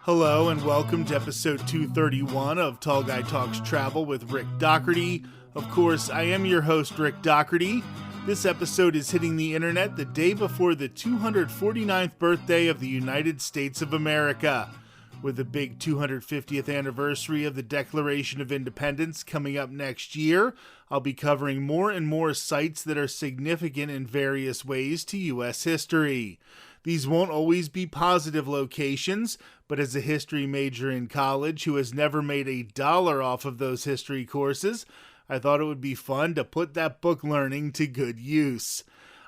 Hello and welcome to episode 231 of Tall Guy Talks Travel with Rick Doherty. Of course, I am your host, Rick Doherty. This episode is hitting the internet the day before the 249th birthday of the United States of America. With the big 250th anniversary of the Declaration of Independence coming up next year, I'll be covering more and more sites that are significant in various ways to U.S. history. These won't always be positive locations, but as a history major in college who has never made $1 off of those history courses, I thought it would be fun to put that book learning to good use.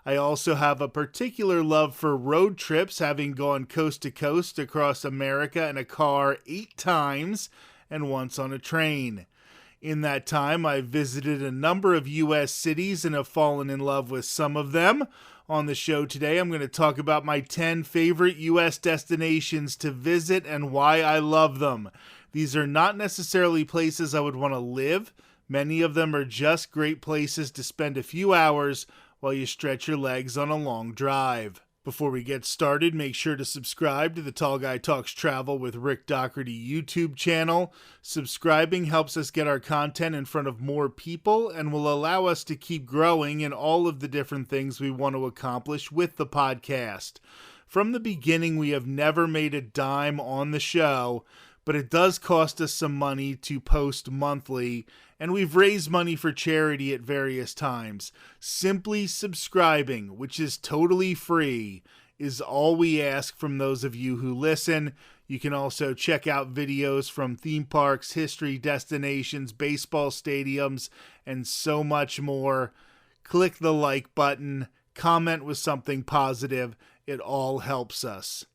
I also have a particular love for road trips, having gone coast to coast across America in a car 8 times and once on a train. In that time, I've visited a number of U.S. cities and have fallen in love with some of them. On the show today, I'm going to talk about my 10 favorite U.S. destinations to visit and why I love them. These are not necessarily places I would want to live. Many of them are just great places to spend a few hours while you stretch your legs on a long drive. Before we get started, make sure to subscribe to the Tall Guy Talks Travel with Rick Doherty YouTube channel. Subscribing helps us get our content in front of more people and will allow us to keep growing in all of the different things we want to accomplish with the podcast. From the beginning, we have never made a dime on the show, but it does cost us some money to post monthly, and we've raised money for charity at various times. Simply subscribing, which is totally free, is all we ask from those of you who listen. You can also check out videos from theme parks, history destinations, baseball stadiums, and so much more. Click the like button, comment with something positive. It all helps us.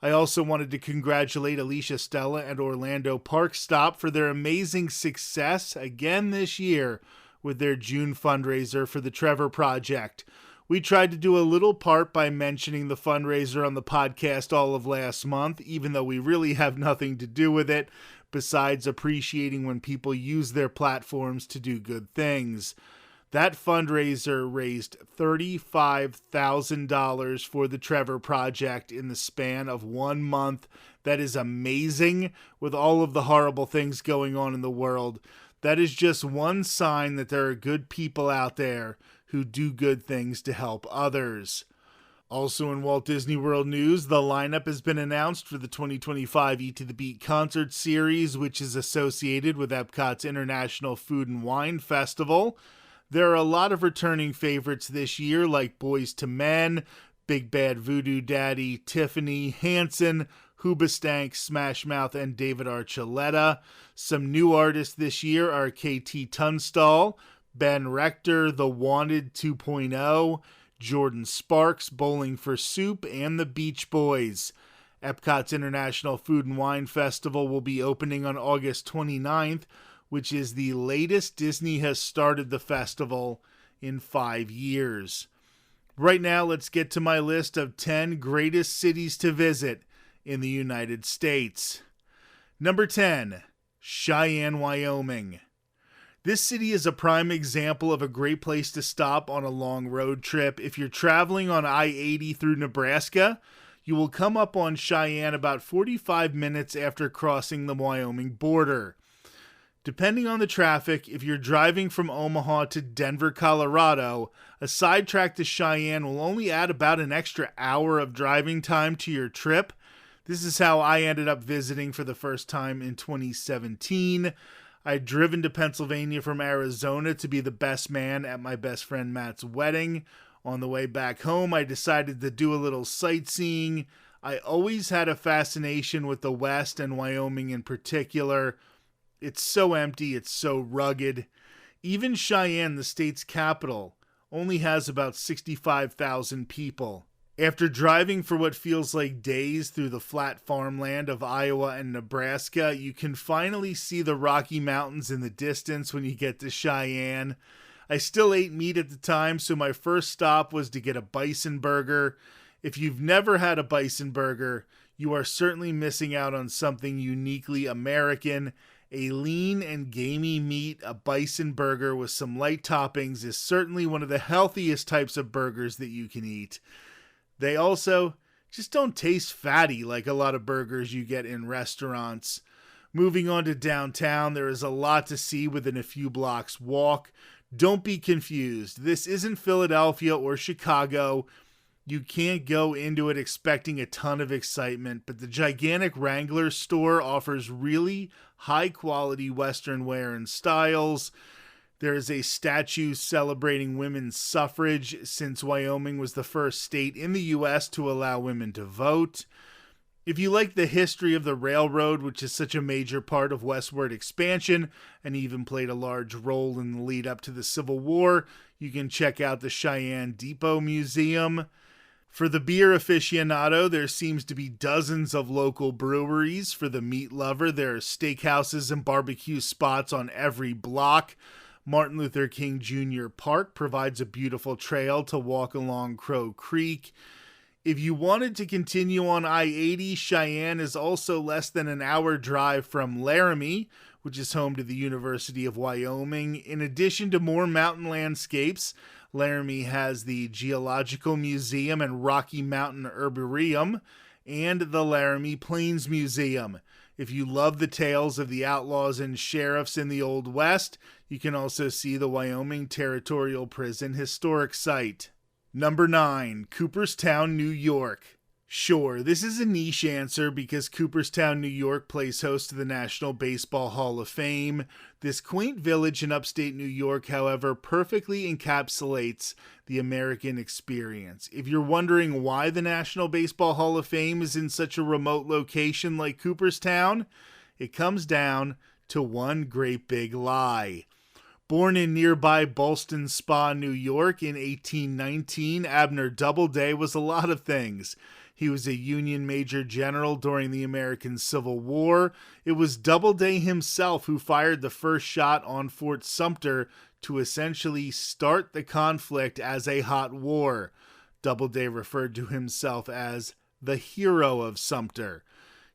I also wanted to congratulate Alicia Stella and Orlando Park Stop for their amazing success again this year with their June fundraiser for the Trevor Project. We tried to do a little part by mentioning the fundraiser on the podcast all of last month, even though we really have nothing to do with it, besides appreciating when people use their platforms to do good things. That fundraiser raised $35,000 for the Trevor Project in the span of 1 month. That is amazing with all of the horrible things going on in the world. That is just one sign that there are good people out there who do good things to help others. Also in Walt Disney World news, the lineup has been announced for the 2025 Eat to the Beat concert series, which is associated with Epcot's International Food and Wine Festival. There are a lot of returning favorites this year, like Boyz II Men, Big Bad Voodoo Daddy, Tiffany, Hanson, Hoobastank, Smash Mouth, and David Archuleta. Some new artists this year are KT Tunstall, Ben Rector, The Wanted 2.0, Jordan Sparks, Bowling for Soup, and the Beach Boys. Epcot's International Food and Wine Festival will be opening on August 29th, which is the latest Disney has started the festival in 5 years. Right now, let's get to my list of 10 greatest cities to visit in the United States. Number 10, Cheyenne, Wyoming. This city is a prime example of a great place to stop on a long road trip. If you're traveling on I-80 through Nebraska, you will come up on Cheyenne about 45 minutes after crossing the Wyoming border. Depending on the traffic, if you're driving from Omaha to Denver, Colorado, a sidetrack to Cheyenne will only add about an extra hour of driving time to your trip. This is how I ended up visiting for the first time in 2017. I'd driven to Pennsylvania from Arizona to be the best man at my best friend Matt's wedding. On the way back home, I decided to do a little sightseeing. I always had a fascination with the West and Wyoming in particular. It's so empty, it's so rugged. Even Cheyenne, the state's capital, only has about 65,000 people. After driving for what feels like days through the flat farmland of Iowa and Nebraska, you can finally see the Rocky Mountains in the distance when you get to Cheyenne. I still ate meat at the time, so my first stop was to get a bison burger. If you've never had a bison burger, you are certainly missing out on something uniquely American. A lean and gamey meat, a bison burger with some light toppings is certainly one of the healthiest types of burgers that you can eat. They also just don't taste fatty like a lot of burgers you get in restaurants. Moving on to downtown, there is a lot to see within a few blocks walk. Don't be confused. This isn't Philadelphia or Chicago. You can't go into it expecting a ton of excitement, but the gigantic Wrangler store offers really high-quality Western wear and styles. There is a statue celebrating women's suffrage since Wyoming was the first state in the U.S. to allow women to vote. If you like the history of the railroad, which is such a major part of westward expansion and even played a large role in the lead up to the Civil War, you can check out the Cheyenne Depot Museum. For the beer aficionado, there seems to be dozens of local breweries. For the meat lover, there are steakhouses and barbecue spots on every block. Martin Luther King Jr. Park provides a beautiful trail to walk along Crow Creek. If you wanted to continue on I-80, Cheyenne is also less than an hour drive from Laramie, which is home to the University of Wyoming. In addition to more mountain landscapes, Laramie has the Geological Museum and Rocky Mountain Herbarium, and the Laramie Plains Museum. If you love the tales of the outlaws and sheriffs in the Old West, you can also see the Wyoming Territorial Prison historic site. Number 9, Cooperstown, New York. Sure, this is a niche answer because Cooperstown, New York plays host to the National Baseball Hall of Fame. This quaint village in upstate New York, however, perfectly encapsulates the American experience. If you're wondering why the National Baseball Hall of Fame is in such a remote location like Cooperstown, it comes down to one great big lie. Born in nearby Ballston Spa, New York in 1819, Abner Doubleday was a lot of things. He was a Union Major General during the American Civil War. It was Doubleday himself who fired the first shot on Fort Sumter to essentially start the conflict as a hot war. Doubleday referred to himself as the hero of Sumter.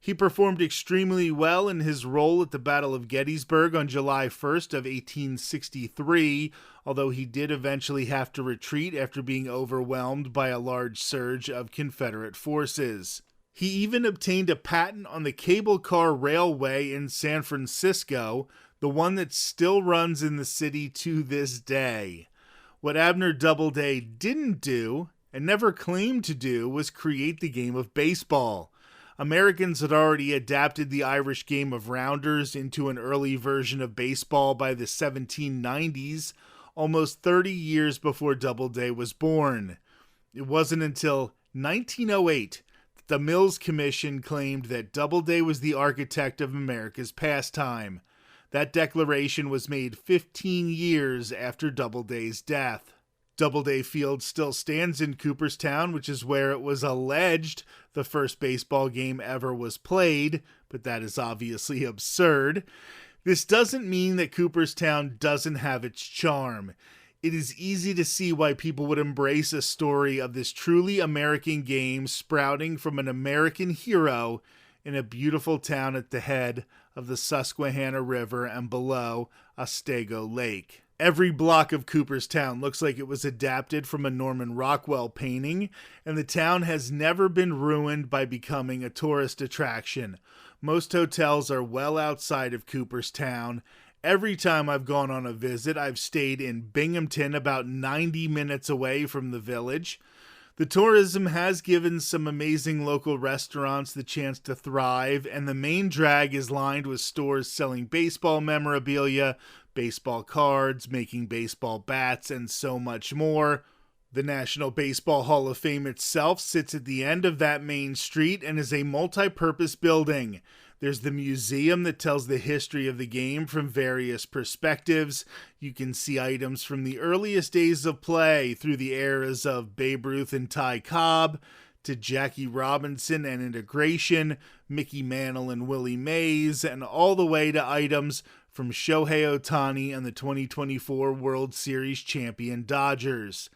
He performed extremely well in his role at the Battle of Gettysburg on July 1st of 1863, although he did eventually have to retreat after being overwhelmed by a large surge of Confederate forces. He even obtained a patent on the cable car railway in San Francisco, the one that still runs in the city to this day. What Abner Doubleday didn't do, and never claimed to do, was create the game of baseball. Americans had already adapted the Irish game of rounders into an early version of baseball by the 1790s, almost 30 years before Doubleday was born. It wasn't until 1908 that the Mills Commission claimed that Doubleday was the architect of America's pastime. That declaration was made 15 years after Doubleday's death. Doubleday Field still stands in Cooperstown, which is where it was alleged the first baseball game ever was played, but that is obviously absurd. This doesn't mean that Cooperstown doesn't have its charm. It is easy to see why people would embrace a story of this truly American game sprouting from an American hero in a beautiful town at the head of the Susquehanna River and below Otsego Lake. Every block of Cooperstown looks like it was adapted from a Norman Rockwell painting, and the town has never been ruined by becoming a tourist attraction. Most hotels are well outside of Cooperstown. Every time I've gone on a visit, I've stayed in Binghamton, about 90 minutes away from the village. The tourism has given some amazing local restaurants the chance to thrive, and the main drag is lined with stores selling baseball memorabilia, baseball cards, making baseball bats, and so much more. The National Baseball Hall of Fame itself sits at the end of that main street and is a multi-purpose building. There's the museum that tells the history of the game from various perspectives. You can see items from the earliest days of play through the eras of Babe Ruth and Ty Cobb, to Jackie Robinson and integration, Mickey Mantle and Willie Mays, and all the way to items from Shohei Ohtani and the 2024 World Series champion Dodgers.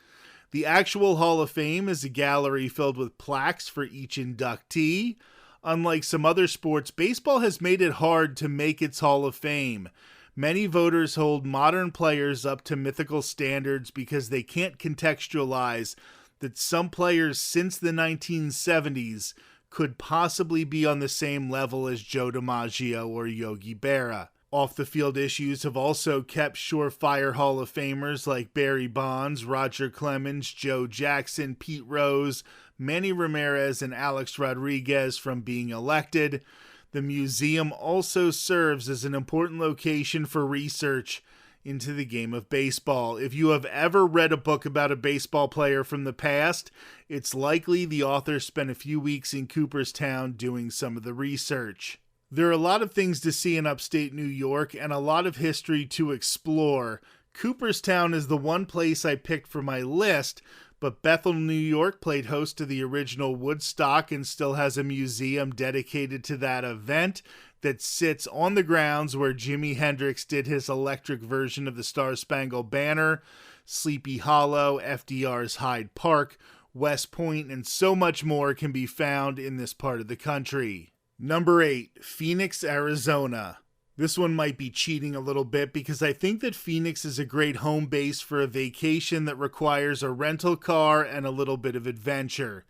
The actual Hall of Fame is a gallery filled with plaques for each inductee. Unlike some other sports, baseball has made it hard to make its Hall of Fame. Many voters hold modern players up to mythical standards because they can't contextualize that some players since the 1970s could possibly be on the same level as Joe DiMaggio or Yogi Berra. Off-the-field issues have also kept surefire Hall of Famers like Barry Bonds, Roger Clemens, Joe Jackson, Pete Rose, Manny Ramirez, and Alex Rodriguez from being elected. The museum also serves as an important location for research into the game of baseball. If you have ever read a book about a baseball player from the past, it's likely the author spent a few weeks in Cooperstown doing some of the research. There are a lot of things to see in upstate New York and a lot of history to explore. Cooperstown is the one place I picked for my list, but Bethel, New York played host to the original Woodstock and still has a museum dedicated to that event that sits on the grounds where Jimi Hendrix did his electric version of the Star-Spangled Banner. Sleepy Hollow, FDR's Hyde Park, West Point, and so much more can be found in this part of the country. Number 8, Phoenix, Arizona. This one might be cheating a little bit because I think that Phoenix is a great home base for a vacation that requires a rental car and a little bit of adventure.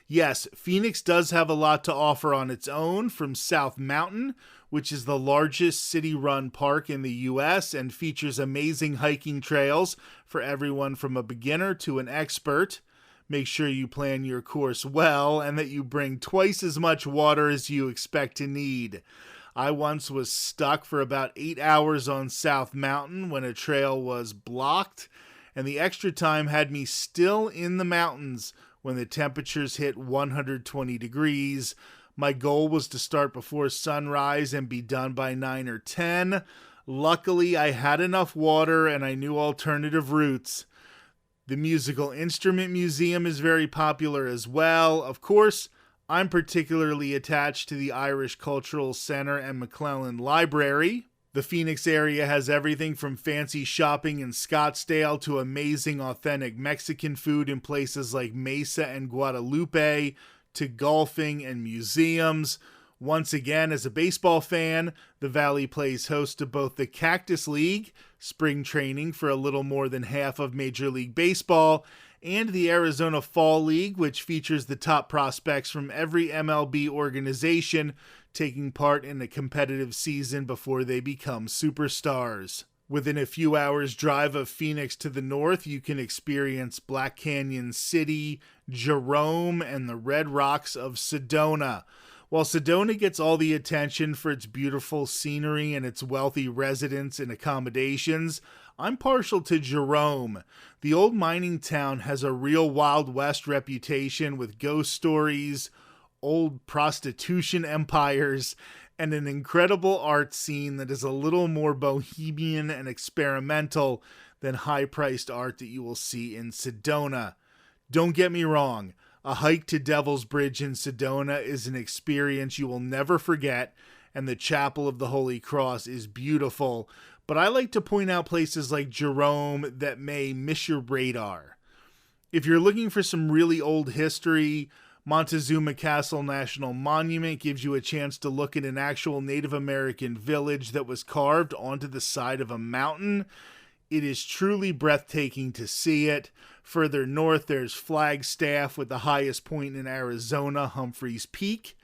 Yes, Phoenix does have a lot to offer on its own, from South Mountain, which is the largest city-run park in the U.S. and features amazing hiking trails for everyone from a beginner to an expert. Make sure you plan your course well and that you bring twice as much water as you expect to need. I once was stuck for about 8 hours on South Mountain when a trail was blocked, and the extra time had me still in the mountains when the temperatures hit 120 degrees. My goal was to start before sunrise and be done by 9 or 10. Luckily, I had enough water and I knew alternative routes. The Musical Instrument Museum is very popular as well. Of course, I'm particularly attached to the Irish Cultural Center and McClellan Library. The Phoenix area has everything from fancy shopping in Scottsdale to amazing authentic Mexican food in places like Mesa and Guadalupe, to golfing and museums. Once again, as a baseball fan, the Valley plays host to both the Cactus League, spring training for a little more than half of Major League Baseball, and the Arizona Fall League, which features the top prospects from every MLB organization taking part in a competitive season before they become superstars. Within a few hours' drive of Phoenix to the north, you can experience Black Canyon City, Jerome, and the Red Rocks of Sedona. While Sedona gets all the attention for its beautiful scenery and its wealthy residents and accommodations, I'm partial to Jerome. The old mining town has a real Wild West reputation with ghost stories, old prostitution empires, and an incredible art scene that is a little more bohemian and experimental than high-priced art that you will see in Sedona. Don't get me wrong. A hike to Devil's Bridge in Sedona is an experience you will never forget, and the Chapel of the Holy Cross is beautiful, but I like to point out places like Jerome that may miss your radar. If you're looking for some really old history, Montezuma Castle National Monument gives you a chance to look at an actual Native American village that was carved onto the side of a mountain. It is truly breathtaking to see it. Further north, there's Flagstaff with the highest point in Arizona, Humphreys Peak.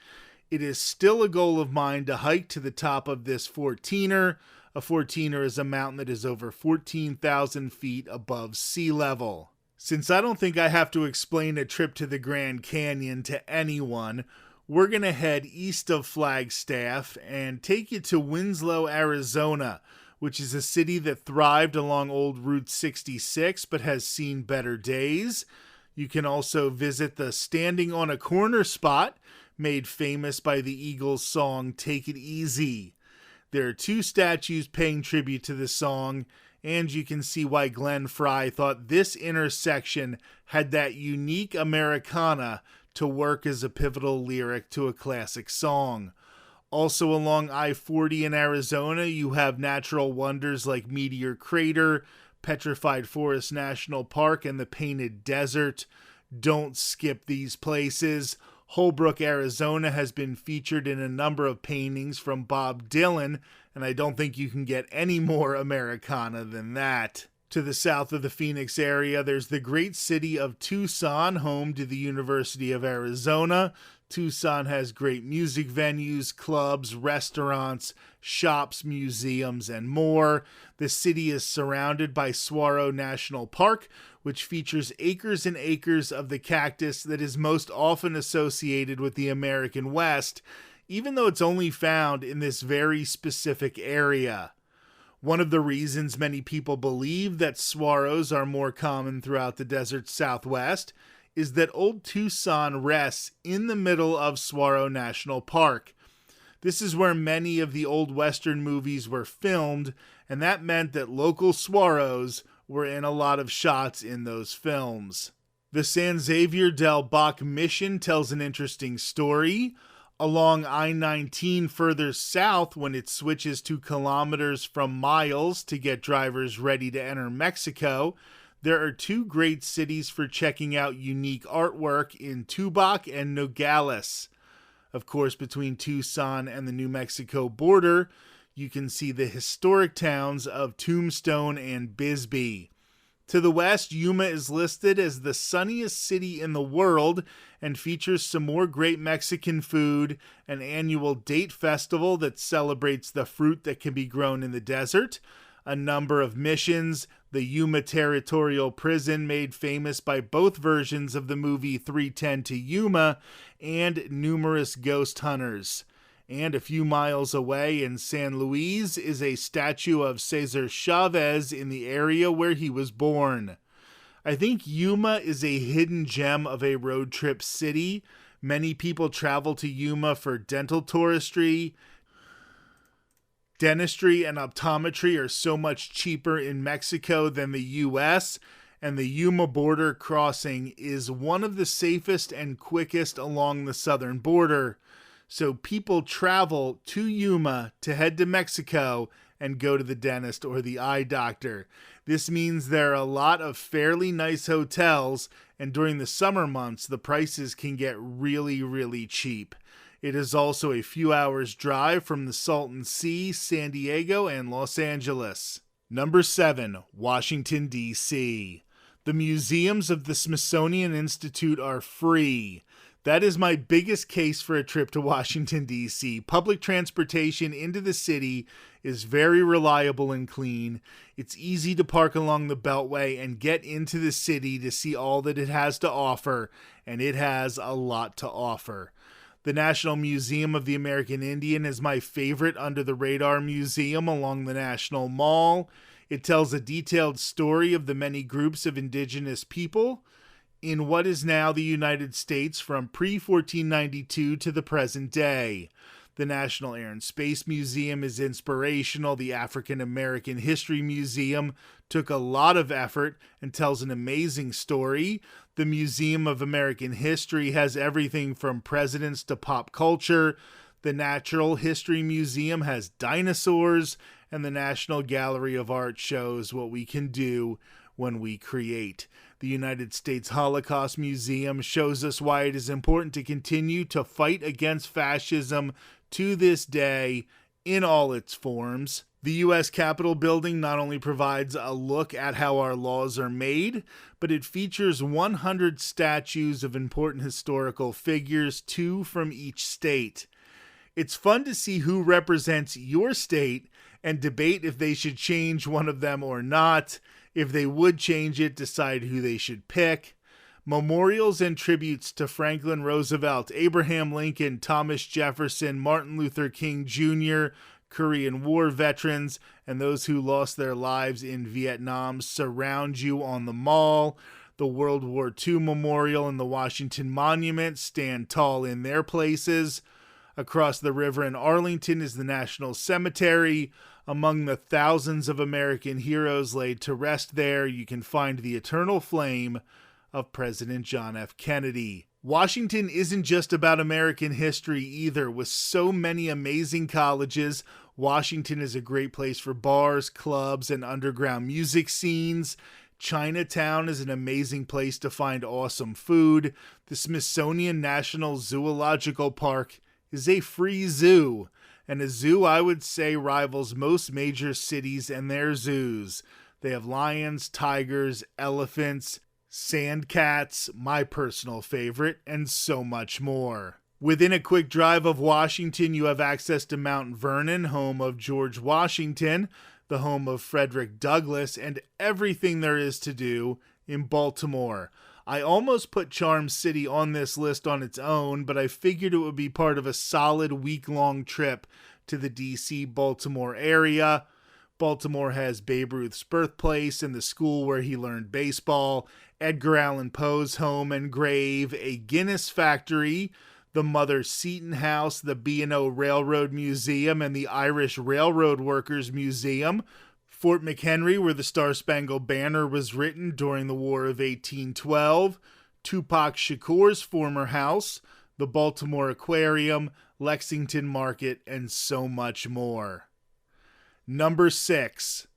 It is still a goal of mine to hike to the top of this 14er. A 14er is a mountain that is over 14,000 feet above sea level. Since I don't think I have to explain a trip to the Grand Canyon to anyone, we're going to head east of Flagstaff and take you to Winslow, Arizona, which is a city that thrived along old Route 66 but has seen better days. You can also visit the Standing on a Corner spot, made famous by the Eagles' song Take It Easy. There are 2 statues paying tribute to the song, and you can see why Glenn Frey thought this intersection had that unique Americana to work as a pivotal lyric to a classic song. Also along I-40 in Arizona, you have natural wonders like Meteor Crater, Petrified Forest National Park, and the Painted Desert. Don't skip these places. Holbrook, Arizona has been featured in a number of paintings from Bob Dylan, and I don't think you can get any more Americana than that. To the south of the Phoenix area, there's the great city of Tucson, home to the University of Arizona. Tucson has great music venues, clubs, restaurants, shops, museums, and more. The city is surrounded by Saguaro National Park, which features acres and acres of the cactus that is most often associated with the American West, even though it's only found in this very specific area. One of the reasons many people believe that saguaros are more common throughout the desert Southwest is that Old Tucson rests in the middle of Saguaro National Park. This is where many of the old Western movies were filmed, and that meant that local saguaros were in a lot of shots in those films. The San Xavier del Bac mission tells an interesting story. Along I-19 further south, when it switches to kilometers from miles to get drivers ready to enter Mexico, there are two great cities for checking out unique artwork in Tubac and Nogales. Of course, between Tucson and the New Mexico border, you can see the historic towns of Tombstone and Bisbee. To the west, Yuma is listed as the sunniest city in the world and features some more great Mexican food, an annual date festival that celebrates the fruit that can be grown in the desert, a number of missions, the Yuma Territorial Prison made famous by both versions of the movie 3:10 to Yuma, and numerous ghost hunters. And a few miles away in San Luis is a statue of Cesar Chavez in the area where he was born. I think Yuma is a hidden gem of a road trip city. Many people travel to Yuma for dental touristry. Dentistry and optometry are so much cheaper in Mexico than the U.S., and the Yuma border crossing is one of the safest and quickest along the southern border. So people travel to Yuma to head to Mexico and go to the dentist or the eye doctor. This means there are a lot of fairly nice hotels, and during the summer months, the prices can get really, really cheap. It is also a few hours drive from the Salton Sea, San Diego, and Los Angeles. Number 7, Washington, D.C. The museums of the Smithsonian Institute are free. That is my biggest case for a trip to Washington, D.C. Public transportation into the city is very reliable and clean. It's easy to park along the Beltway and get into the city to see all that it has to offer, and it has a lot to offer. The National Museum of the American Indian is my favorite under-the-radar museum along the National Mall. It tells a detailed story of the many groups of indigenous people in what is now the United States from pre-1492 to the present day. The National Air and Space Museum is inspirational. The African American History Museum took a lot of effort and tells an amazing story. The Museum of American History has everything from presidents to pop culture. The Natural History Museum has dinosaurs, and the National Gallery of Art shows what we can do when we create. The United States Holocaust Museum shows us why it is important to continue to fight against fascism to this day in all its forms. The U.S. Capitol building not only provides a look at how our laws are made, but it features 100 statues of important historical figures, 2 from each state. It's fun to see who represents your state and debate if they should change one of them or not. If they would change it, decide who they should pick. Memorials and tributes to Franklin Roosevelt, Abraham Lincoln, Thomas Jefferson, Martin Luther King Jr., Korean War veterans, and those who lost their lives in Vietnam surround you on the mall. The World War II Memorial and the Washington Monument stand tall in their places. Across the river in Arlington is the National Cemetery. Among the thousands of American heroes laid to rest there, you can find the eternal flame of President John F. Kennedy. Washington isn't just about American history either. With so many amazing colleges, Washington is a great place for bars, clubs, and underground music scenes. Chinatown is an amazing place to find awesome food. The Smithsonian National Zoological Park is a free zoo, and a zoo I would say rivals most major cities and their zoos. They have lions, tigers, elephants, sand cats, my personal favorite, and so much more. Within a quick drive of Washington, you have access to Mount Vernon, home of George Washington, the home of Frederick Douglass, and everything there is to do in Baltimore. I almost put Charm City on this list on its own, but I figured it would be part of a solid week-long trip to the DC-Baltimore area. Baltimore has Babe Ruth's birthplace and the school where he learned baseball, Edgar Allan Poe's home and grave, a Guinness factory, the Mother Seton House, the B&O Railroad Museum, and the Irish Railroad Workers Museum, Fort McHenry, where the Star-Spangled Banner was written during the War of 1812, Tupac Shakur's former house, the Baltimore Aquarium, Lexington Market, and so much more. Number 6,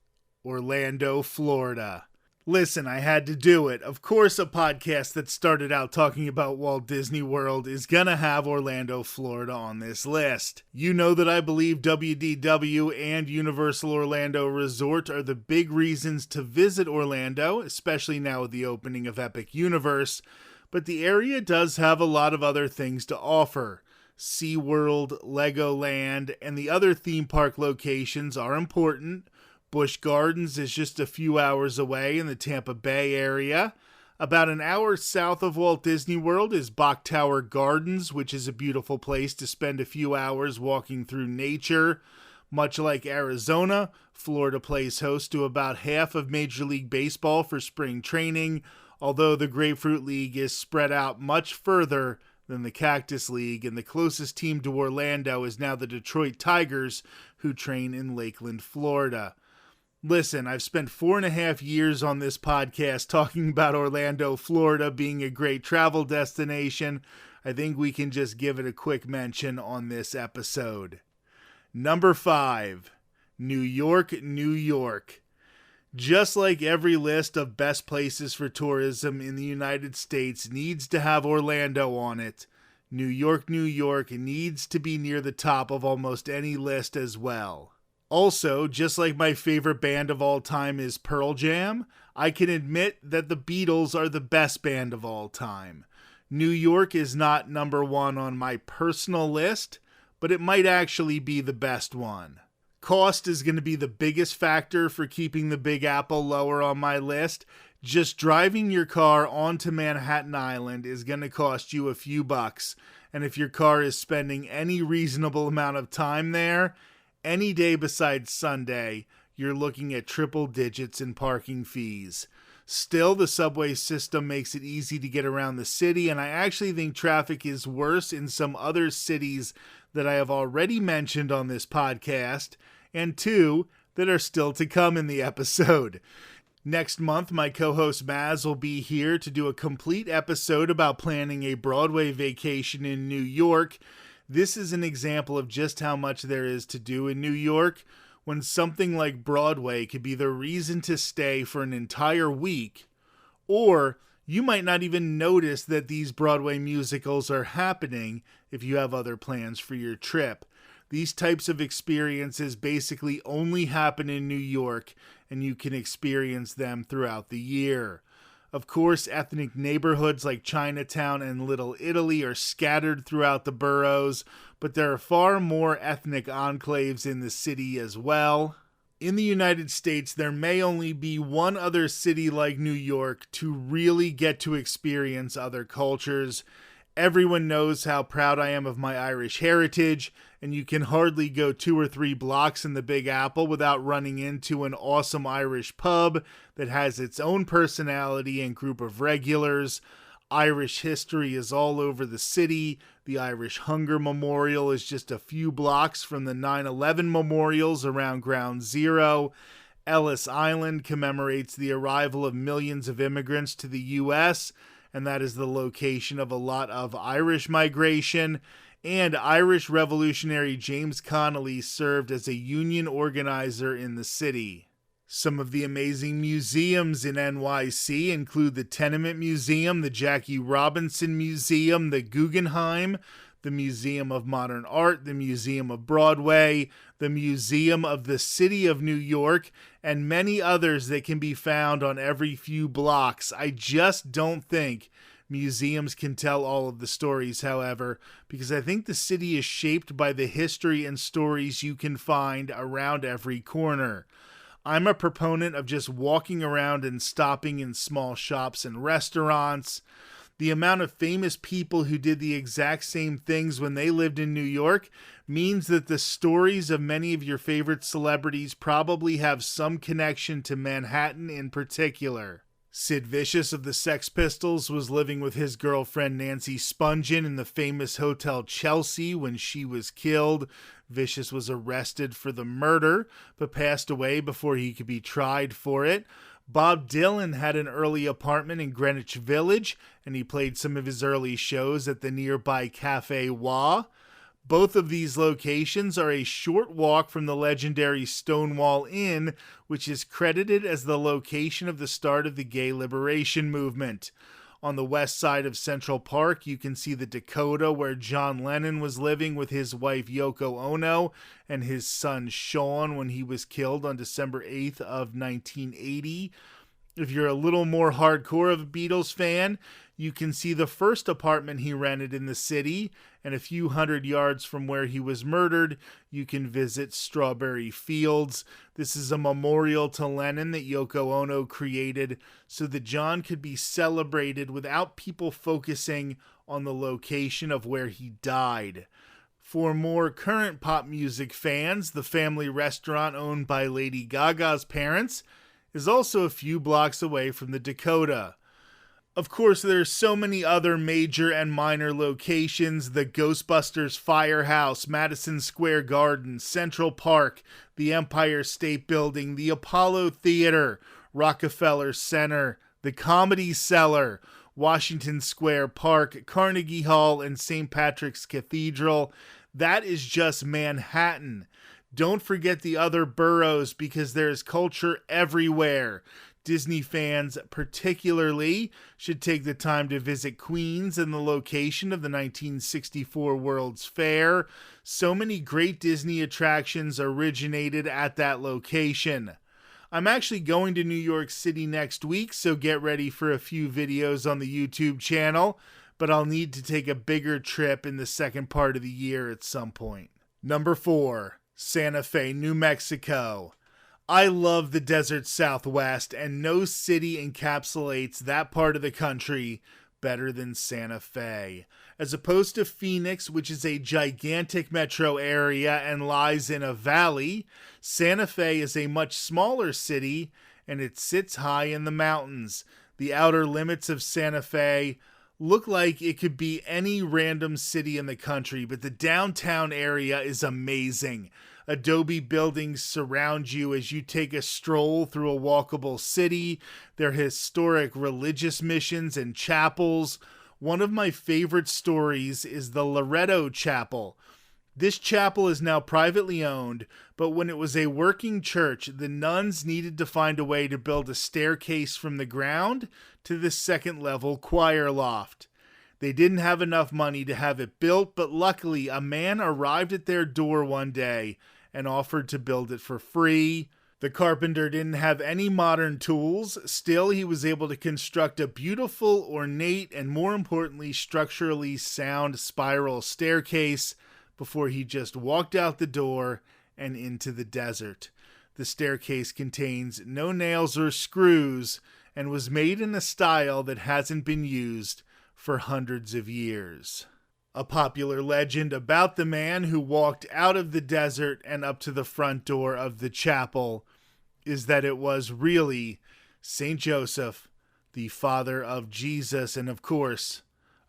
Orlando, Florida. Listen, I had to do it. Of course, a podcast that started out talking about Walt Disney World is gonna have Orlando, Florida on this list. You know that I believe WDW and Universal Orlando Resort are the big reasons to visit Orlando, especially now with the opening of Epic Universe, but the area does have a lot of other things to offer. SeaWorld, Legoland, and the other theme park locations are important. Busch Gardens is just a few hours away in the Tampa Bay area. About an hour south of Walt Disney World is Bok Tower Gardens, which is a beautiful place to spend a few hours walking through nature. Much like Arizona, Florida plays host to about half of Major League Baseball for spring training, although the Grapefruit League is spread out much further than the Cactus League, and the closest team to Orlando is now the Detroit Tigers, who train in Lakeland, Florida. Listen, I've spent 4.5 years on this podcast talking about Orlando, Florida being a great travel destination. I think we can just give it a quick mention on this episode. Number 5, New York, New York. Just like every list of best places for tourism in the United States needs to have Orlando on it, New York, New York needs to be near the top of almost any list as well. Also, just like my favorite band of all time is Pearl Jam, I can admit that the Beatles are the best band of all time. New York is not number 1 on my personal list, but it might actually be the best one. Cost is going to be the biggest factor for keeping the Big Apple lower on my list. Just driving your car onto Manhattan Island is going to cost you a few bucks, and if your car is spending any reasonable amount of time there, any day besides Sunday, you're looking at triple digits in parking fees. Still, the subway system makes it easy to get around the city, and I actually think traffic is worse in some other cities that I have already mentioned on this podcast, and 2 that are still to come in the episode. Next month, my co-host Maz will be here to do a complete episode about planning a Broadway vacation in New York. This is an example of just how much there is to do in New York, when something like Broadway could be the reason to stay for an entire week, or you might not even notice that these Broadway musicals are happening if you have other plans for your trip. These types of experiences basically only happen in New York, and you can experience them throughout the year. Of course, ethnic neighborhoods like Chinatown and Little Italy are scattered throughout the boroughs, but there are far more ethnic enclaves in the city as well. In the United States, there may only be one other city like New York to really get to experience other cultures. Everyone knows how proud I am of my Irish heritage, and you can hardly go 2 or 3 blocks in the Big Apple without running into an awesome Irish pub that has its own personality and group of regulars. Irish history is all over the city. The Irish Hunger Memorial is just a few blocks from the 9/11 memorials around Ground Zero. Ellis Island commemorates the arrival of millions of immigrants to the U.S., and that is the location of a lot of Irish migration. And Irish revolutionary James Connolly served as a union organizer in the city. Some of the amazing museums in NYC include the Tenement Museum, the Jackie Robinson Museum, the Guggenheim, the Museum of Modern Art, the Museum of Broadway, the Museum of the City of New York, and many others that can be found on every few blocks. I just don't think museums can tell all of the stories, however, because I think the city is shaped by the history and stories you can find around every corner. I'm a proponent of just walking around and stopping in small shops and restaurants. The amount of famous people who did the exact same things when they lived in New York means that the stories of many of your favorite celebrities probably have some connection to Manhattan in particular. Sid Vicious of the Sex Pistols was living with his girlfriend Nancy Spungen in the famous Hotel Chelsea when she was killed. Vicious was arrested for the murder, but passed away before he could be tried for it. Bob Dylan had an early apartment in Greenwich Village, and he played some of his early shows at the nearby Cafe Wha. Both of these locations are a short walk from the legendary Stonewall Inn, which is credited as the location of the start of the gay liberation movement. On the west side of Central Park, you can see the Dakota where John Lennon was living with his wife Yoko Ono and his son Sean when he was killed on December 8th of 1980. If you're a little more hardcore of a Beatles fan, you can see the first apartment he rented in the city, and a few hundred yards from where he was murdered, you can visit Strawberry Fields. This is a memorial to Lennon that Yoko Ono created so that John could be celebrated without people focusing on the location of where he died. For more current pop music fans, the family restaurant owned by Lady Gaga's parents is also a few blocks away from the Dakota. Of course, there are so many other major and minor locations: the Ghostbusters Firehouse, Madison Square Garden, Central Park, the Empire State Building, the Apollo Theater, Rockefeller Center, the Comedy Cellar, Washington Square Park, Carnegie Hall, and St. Patrick's Cathedral. That is just Manhattan. Don't forget the other boroughs because there is culture everywhere. Disney fans particularly should take the time to visit Queens and the location of the 1964 World's Fair. So many great Disney attractions originated at that location. I'm actually going to New York City next week, so get ready for a few videos on the YouTube channel, but I'll need to take a bigger trip in the second part of the year at some point. Number 4, Santa Fe, New Mexico. I love the desert Southwest, and no city encapsulates that part of the country better than Santa Fe. As opposed to Phoenix, which is a gigantic metro area and lies in a valley, Santa Fe is a much smaller city, and it sits high in the mountains. The outer limits of Santa Fe look like it could be any random city in the country, but the downtown area is amazing. Adobe buildings surround you as you take a stroll through a walkable city. There are historic religious missions and chapels. One of my favorite stories is the Loretto Chapel. This chapel is now privately owned, but when it was a working church, the nuns needed to find a way to build a staircase from the ground to the second-level choir loft. They didn't have enough money to have it built, but luckily a man arrived at their door one day and offered to build it for free. The carpenter didn't have any modern tools. Still, he was able to construct a beautiful, ornate, and more importantly, structurally sound spiral staircase before he just walked out the door and into the desert. The staircase contains no nails or screws and was made in a style that hasn't been used for hundreds of years. A popular legend about the man who walked out of the desert and up to the front door of the chapel is that it was really St. Joseph, the father of Jesus, and of course,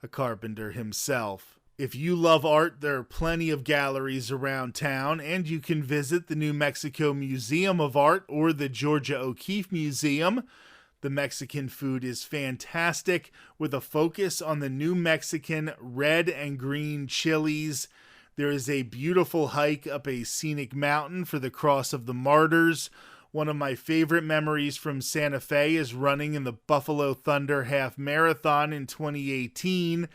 a carpenter himself. If you love art, there are plenty of galleries around town, and you can visit the New Mexico Museum of Art or the Georgia O'Keeffe Museum. The Mexican food is fantastic, with a focus on the New Mexican red and green chilies. There is a beautiful hike up a scenic mountain for the Cross of the Martyrs. One of my favorite memories from Santa Fe is running in the Buffalo Thunder Half Marathon in 2018.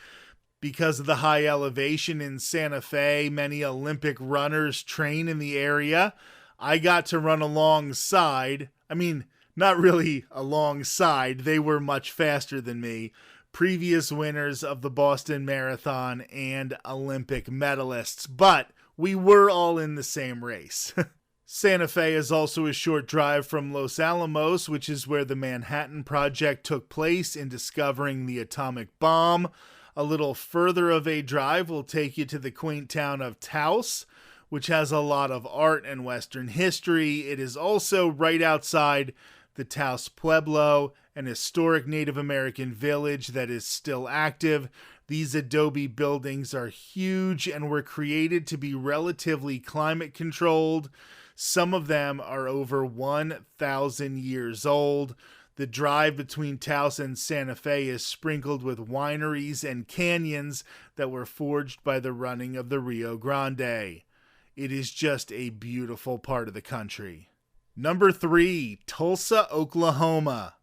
Because of the high elevation in Santa Fe, many Olympic runners train in the area. I got to run alongside, not really alongside, they were much faster than me, previous winners of the Boston Marathon and Olympic medalists, but we were all in the same race. Santa Fe is also a short drive from Los Alamos, which is where the Manhattan Project took place in discovering the atomic bomb. A little further of a drive will take you to the quaint town of Taos, which has a lot of art and Western history. It is also right outside the Taos Pueblo, an historic Native American village that is still active. These adobe buildings are huge and were created to be relatively climate controlled. Some of them are over 1,000 years old. The drive between Taos and Santa Fe is sprinkled with wineries and canyons that were forged by the running of the Rio Grande. It is just a beautiful part of the country. Number 3, Tulsa, Oklahoma.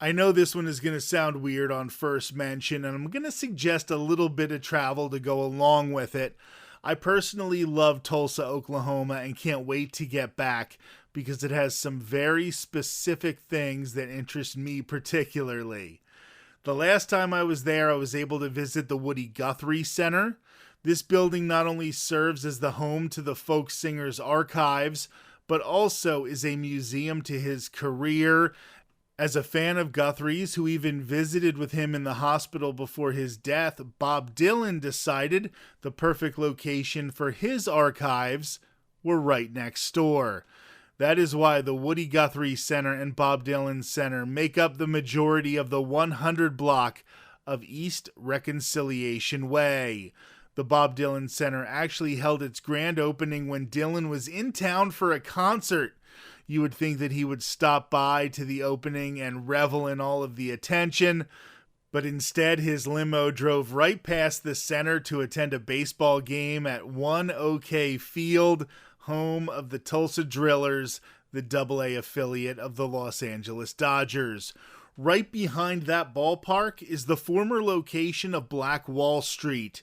I know this one is going to sound weird on first mention, and I'm going to suggest a little bit of travel to go along with it. I personally love Tulsa, Oklahoma, and can't wait to get back because it has some very specific things that interest me particularly. The last time I was there, I was able to visit the Woody Guthrie Center. This building not only serves as the home to the folk singer's archives, but also is a museum to his career. As a fan of Guthrie's, who even visited with him in the hospital before his death, Bob Dylan decided the perfect location for his archives were right next door. That is why the Woody Guthrie Center and Bob Dylan Center make up the majority of the 100 block of East Reconciliation Way. The Bob Dylan Center actually held its grand opening when Dylan was in town for a concert. You would think that he would stop by to the opening and revel in all of the attention, but instead his limo drove right past the center to attend a baseball game at One OK Field, home of the Tulsa Drillers, the AA affiliate of the Los Angeles Dodgers. Right behind that ballpark is the former location of Black Wall Street.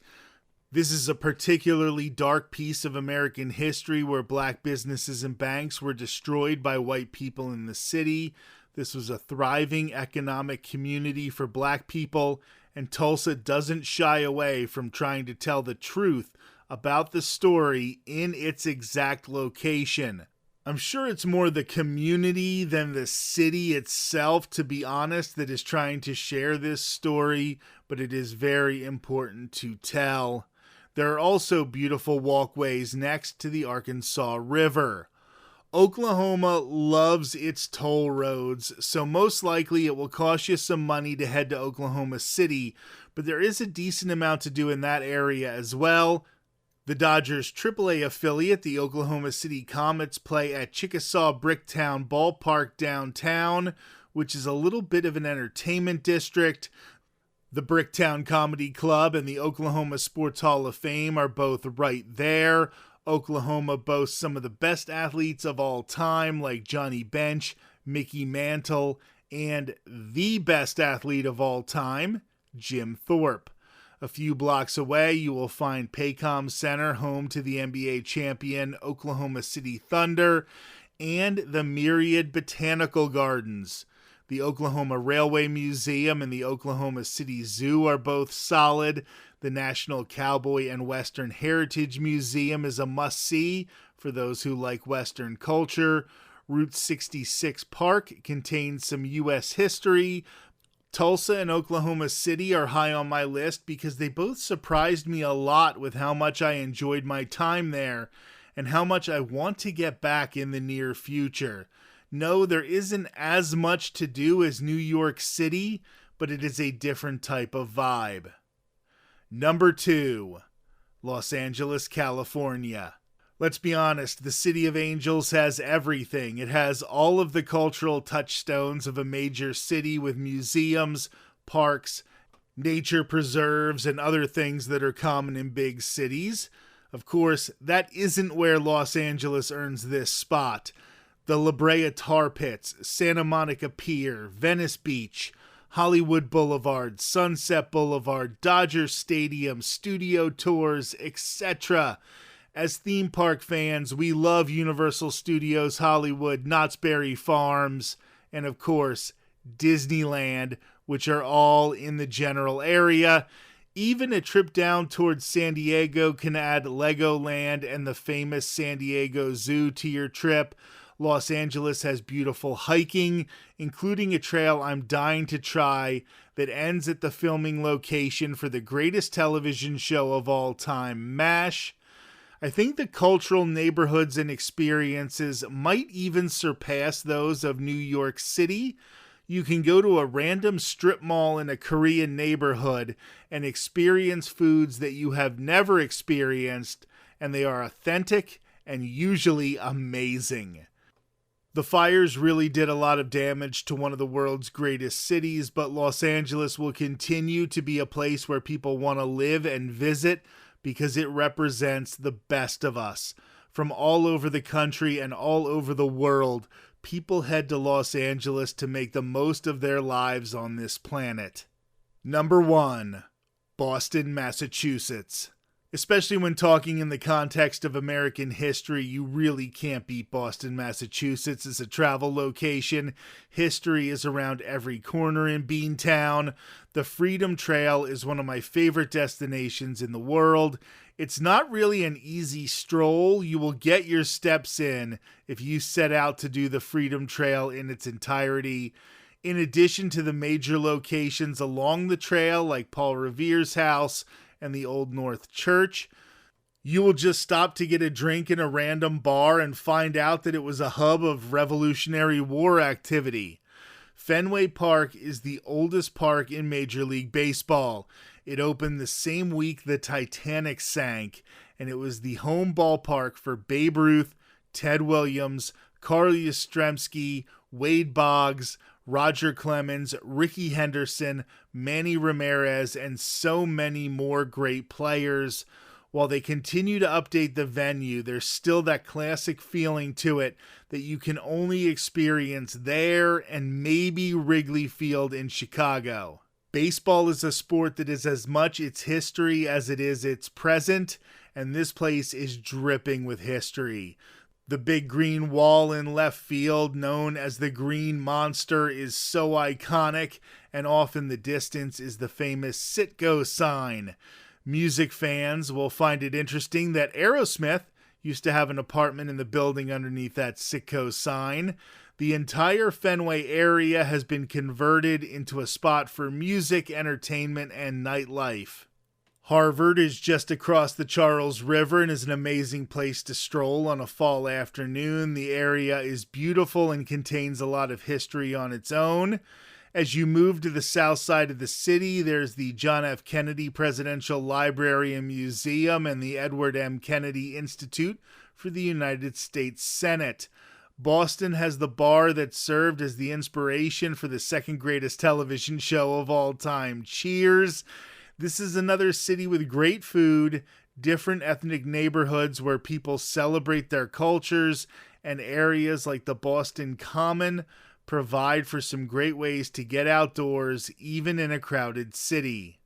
This is a particularly dark piece of American history where black businesses and banks were destroyed by white people in the city. This was a thriving economic community for black people, and Tulsa doesn't shy away from trying to tell the truth about the story in its exact location. I'm sure it's more the community than the city itself, to be honest, that is trying to share this story, but it is very important to tell. There are also beautiful walkways next to the Arkansas River. Oklahoma loves its toll roads, so most likely it will cost you some money to head to Oklahoma City, but there is a decent amount to do in that area as well. The Dodgers' AAA affiliate, the Oklahoma City Comets, play at Chickasaw Bricktown Ballpark downtown, which is a little bit of an entertainment district. The Bricktown Comedy Club and the Oklahoma Sports Hall of Fame are both right there. Oklahoma boasts some of the best athletes of all time, like Johnny Bench, Mickey Mantle, and the best athlete of all time, Jim Thorpe. A few blocks away, you will find Paycom Center, home to the NBA champion Oklahoma City Thunder, and the Myriad Botanical Gardens. The Oklahoma Railway Museum and the Oklahoma City Zoo are both solid. The National Cowboy and Western Heritage Museum is a must-see for those who like Western culture. Route 66 Park contains some U.S. history. Tulsa and Oklahoma City are high on my list because they both surprised me a lot with how much I enjoyed my time there and how much I want to get back in the near future. No, there isn't as much to do as New York City, but it is a different type of vibe. Number 2, Los Angeles, California. Let's be honest, the City of Angels has everything. It has all of the cultural touchstones of a major city with museums, parks, nature preserves, and other things that are common in big cities. Of course, that isn't where Los Angeles earns this spot. The La Brea Tar Pits, Santa Monica Pier, Venice Beach, Hollywood Boulevard, Sunset Boulevard, Dodger Stadium, studio tours, etc. As theme park fans, we love Universal Studios Hollywood, Knott's Berry Farms, and of course, Disneyland, which are all in the general area. Even a trip down towards San Diego can add Legoland and the famous San Diego Zoo to your trip. Los Angeles has beautiful hiking, including a trail I'm dying to try that ends at the filming location for the greatest television show of all time, MASH. I think the cultural neighborhoods and experiences might even surpass those of New York City. You can go to a random strip mall in a Korean neighborhood and experience foods that you have never experienced, and they are authentic and usually amazing. The fires really did a lot of damage to one of the world's greatest cities, but Los Angeles will continue to be a place where people want to live and visit because it represents the best of us. From all over the country and all over the world, people head to Los Angeles to make the most of their lives on this planet. Number 1, Boston, Massachusetts. Especially when talking in the context of American history, you really can't beat Boston, Massachusetts as a travel location. History is around every corner in Beantown. The Freedom Trail is one of my favorite destinations in the world. It's not really an easy stroll. You will get your steps in if you set out to do the Freedom Trail in its entirety. In addition to the major locations along the trail, like Paul Revere's house and the Old North Church, you will just stop to get a drink in a random bar and find out that it was a hub of Revolutionary War activity. Fenway Park is the oldest park in Major League Baseball. It opened the same week the Titanic sank, and it was the home ballpark for Babe Ruth, Ted Williams, Carl Yastrzemski, Wade Boggs, Roger Clemens, Rickey Henderson, Manny Ramirez, and so many more great players. While they continue to update the venue, there's still that classic feeling to it that you can only experience there and maybe Wrigley Field in Chicago. Baseball is a sport that is as much its history as it is its present, and this place is dripping with history. The big green wall in left field, known as the Green Monster, is so iconic, and off in the distance is the famous Citgo sign. Music fans will find it interesting that Aerosmith used to have an apartment in the building underneath that Citgo sign. The entire Fenway area has been converted into a spot for music, entertainment, and nightlife. Harvard is just across the Charles River and is an amazing place to stroll on a fall afternoon. The area is beautiful and contains a lot of history on its own. As you move to the south side of the city, there's the John F. Kennedy Presidential Library and Museum and the Edward M. Kennedy Institute for the United States Senate. Boston has the bar that served as the inspiration for the second greatest television show of all time, Cheers. This is another city with great food, different ethnic neighborhoods where people celebrate their cultures, and areas like the Boston Common provide for some great ways to get outdoors, even in a crowded city.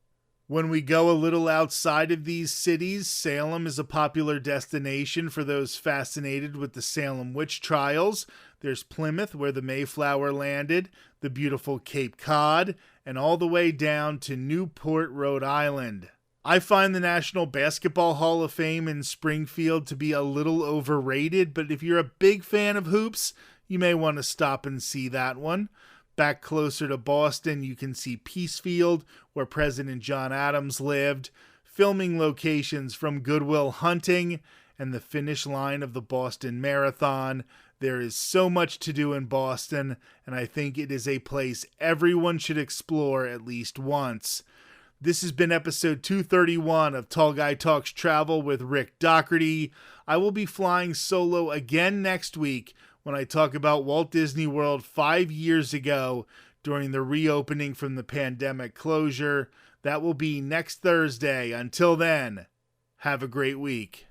When we go a little outside of these cities, Salem is a popular destination for those fascinated with the Salem witch trials. There's Plymouth, where the Mayflower landed, the beautiful Cape Cod, and all the way down to Newport, Rhode Island. I find the National Basketball Hall of Fame in Springfield to be a little overrated, but if you're a big fan of hoops, you may want to stop and see that one. Back closer to Boston, you can see Peacefield, where President John Adams lived, filming locations from Good Will Hunting, and the finish line of the Boston Marathon. There is so much to do in Boston, and I think it is a place everyone should explore at least once. This has been episode 231 of Tall Guy Talks Travel with Rick Doherty. I will be flying solo again next week when I talk about Walt Disney World 5 years ago during the reopening from the pandemic closure. That will be next Thursday. Until then, have a great week.